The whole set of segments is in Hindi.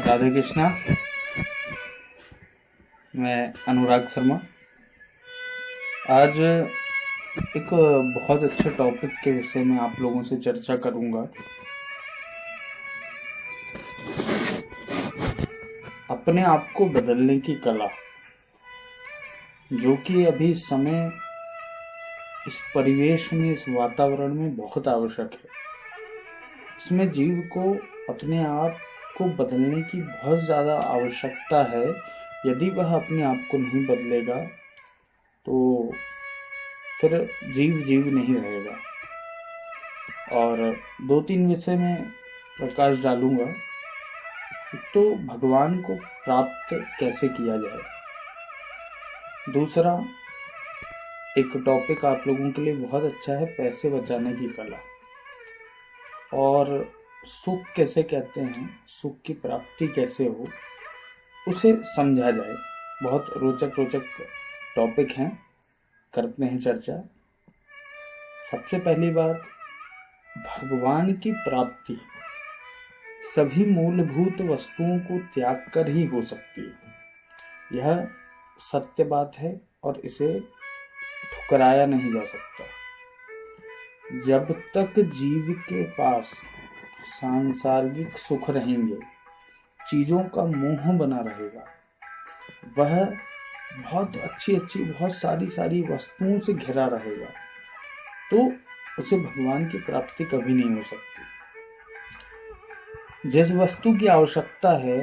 राधे कृष्णा। मैं अनुराग शर्मा। आज एक बहुत अच्छे टॉपिक के विषय में आप लोगों से चर्चा करूंगा। अपने आप को बदलने की कला, जो कि अभी समय इस परिवेश में, इस वातावरण में बहुत आवश्यक है। इसमें जीव को अपने आप को बदलने की बहुत ज़्यादा आवश्यकता है। यदि वह अपने आप को नहीं बदलेगा तो फिर जीव नहीं रहेगा। और 2-3 विषय में प्रकाश डालूंगा। तो भगवान को प्राप्त कैसे किया जाए। दूसरा एक टॉपिक आप लोगों के लिए बहुत अच्छा है, पैसे बचाने की कला। और सुख कैसे कहते हैं, सुख की प्राप्ति कैसे हो, उसे समझा जाए। बहुत रोचक टॉपिक हैं, करते हैं चर्चा। सबसे पहली बात, भगवान की प्राप्ति सभी मूलभूत वस्तुओं को त्याग कर ही हो सकती है। यह सत्य बात है और इसे ठुकराया नहीं जा सकता। जब तक जीव के पास सांसारिक सुख रहेंगे, चीजों का मोह बना रहेगा, वह बहुत अच्छी बहुत सारी वस्तुओं से घिरा रहेगा, तो उसे भगवान की प्राप्ति कभी नहीं हो सकती। जिस वस्तु की आवश्यकता है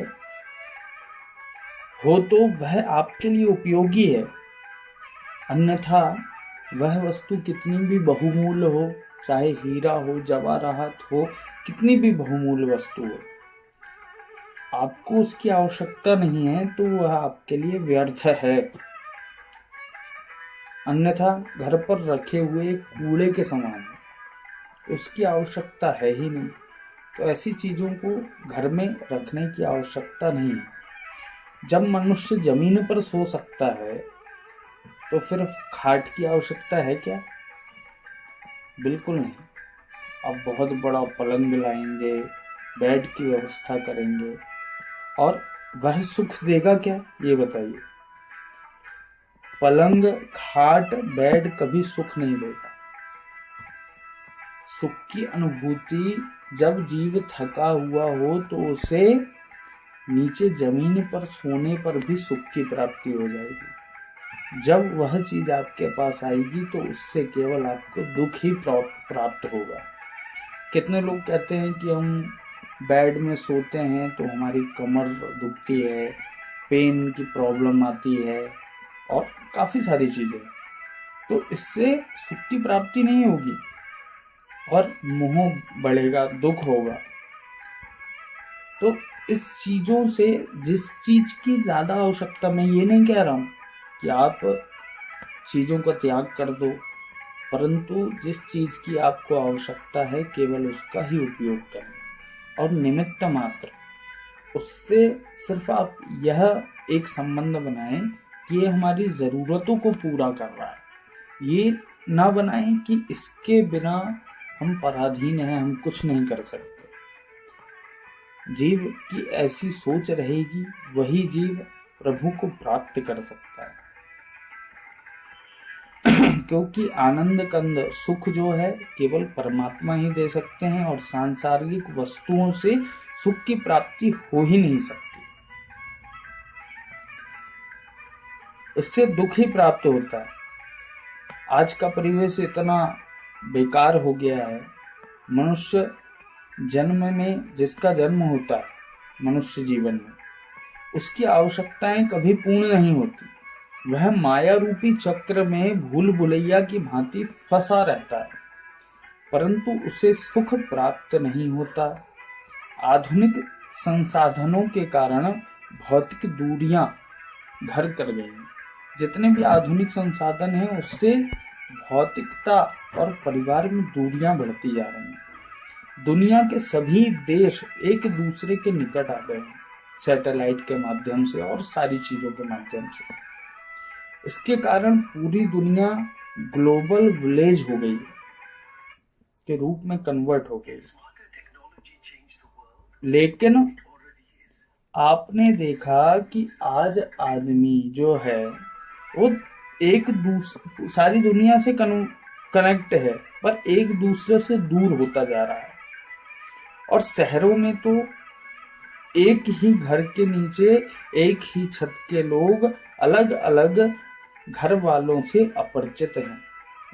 हो तो वह आपके लिए उपयोगी है, अन्यथा वह वस्तु कितनी भी बहुमूल्य हो, चाहे हीरा हो, जवाहरात हो, कितनी भी बहुमूल्य वस्तु हो, आपको उसकी आवश्यकता नहीं है तो वह आपके लिए व्यर्थ है। अन्यथा घर पर रखे हुए कूड़े के समान है, उसकी आवश्यकता है ही नहीं। तो ऐसी चीजों को घर में रखने की आवश्यकता नहीं है। जब मनुष्य जमीन पर सो सकता है तो फिर खाट की आवश्यकता है क्या? बिल्कुल नहीं। अब बहुत बड़ा पलंग लाएंगे, बेड की व्यवस्था करेंगे, और वह सुख देगा क्या, ये बताइए। पलंग, खाट, बेड कभी सुख नहीं देगा। सुख की अनुभूति जब जीव थका हुआ हो तो उसे नीचे जमीन पर सोने पर भी सुख की प्राप्ति हो जाएगी। जब वह चीज आपके पास आएगी तो उससे केवल आपको दुख ही प्राप्त होगा। कितने लोग कहते हैं कि हम बेड में सोते हैं तो हमारी कमर दुखती है, पेन की प्रॉब्लम आती है, और काफी सारी चीजें। तो इससे सुख की प्राप्ति नहीं होगी और मोह बढ़ेगा, दुख होगा। तो इस चीजों से, जिस चीज की ज्यादा आवश्यकता, मैं ये नहीं कह रहा हूं कि आप चीजों का त्याग कर दो, परंतु जिस चीज की आपको आवश्यकता है केवल उसका ही उपयोग करें, और निमित्त मात्र उससे सिर्फ आप यह एक संबंध बनाएं कि ये हमारी जरूरतों को पूरा कर रहा है। ये ना बनाएं कि इसके बिना हम पराधीन हैं, हम कुछ नहीं कर सकते। जीव की ऐसी सोच रहेगी, वही जीव प्रभु को प्राप्त कर सकता है। क्योंकि आनंद कंद सुख जो है केवल परमात्मा ही दे सकते हैं, और सांसारिक वस्तुओं से सुख की प्राप्ति हो ही नहीं सकती। इससे दुख ही प्राप्त होता है। आज का परिवेश इतना बेकार हो गया है। मनुष्य जन्म में, जिसका जन्म होता है मनुष्य जीवन में, उसकी आवश्यकताएं कभी पूर्ण नहीं होती। वह माया रूपी चक्र में भूल भुलैया की भांति फंसा रहता है, परंतु उसे सुख प्राप्त नहीं होता। आधुनिक संसाधनों के कारण भौतिक दूरियां घर कर गई। जितने भी आधुनिक संसाधन हैं उससे भौतिकता और परिवार में दूरियां बढ़ती जा रही हैं। दुनिया के सभी देश एक दूसरे के निकट आ गए हैं, सैटेलाइट के माध्यम से और सारी चीजों के माध्यम से। इसके कारण पूरी दुनिया ग्लोबल विलेज हो गई के रूप में कन्वर्ट हो गई। लेकिन आपने देखा कि आज आदमी जो है वो सारी दुनिया से कनेक्ट है, पर एक दूसरे से दूर होता जा रहा है। और शहरों में तो एक ही घर के नीचे एक ही छत के लोग अलग अलग घर वालों से अपरिचित हैं।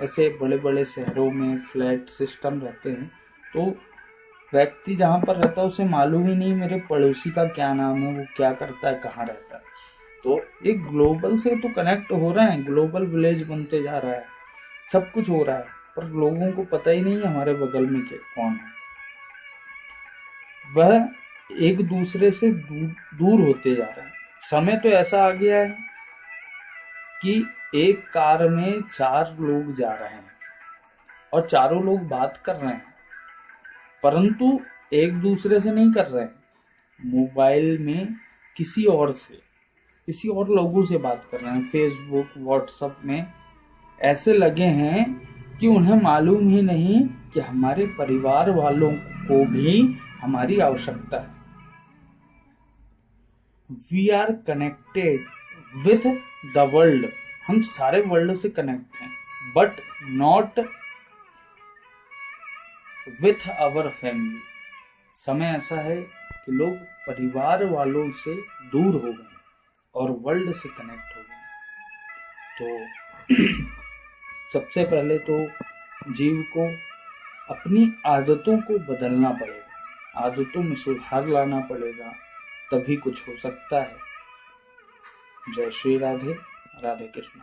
ऐसे बड़े बड़े शहरों में फ्लैट सिस्टम रहते हैं, तो व्यक्ति जहाँ पर रहता है उसे मालूम ही नहीं मेरे पड़ोसी का क्या नाम है, वो क्या करता है, कहाँ रहता है। तो एक ग्लोबल से तो कनेक्ट हो रहे हैं, ग्लोबल विलेज बनते जा रहा है, सब कुछ हो रहा है, पर लोगों को पता ही नहीं हमारे बगल में कौन है। वह एक दूसरे से दूर होते जा रहे हैं। समय तो ऐसा आ गया है कि एक कार में 4 लोग जा रहे हैं और चारों लोग बात कर रहे हैं, परंतु एक दूसरे से नहीं कर रहे हैं, मोबाइल में किसी और लोगों से बात कर रहे हैं। फेसबुक व्हाट्सएप में ऐसे लगे हैं कि उन्हें मालूम ही नहीं कि हमारे परिवार वालों को भी हमारी आवश्यकता है। We are connected with the world, हम सारे वर्ल्ड से कनेक्ट हैं, but not with our family. समय ऐसा है कि लोग परिवार वालों से दूर हो गए और वर्ल्ड से कनेक्ट हो गए। तो सबसे पहले तो जीव को अपनी आदतों को बदलना पड़ेगा, आदतों में सुधार लाना पड़ेगा, तभी कुछ हो सकता है। जय श्री राधे, राधे कृष्ण।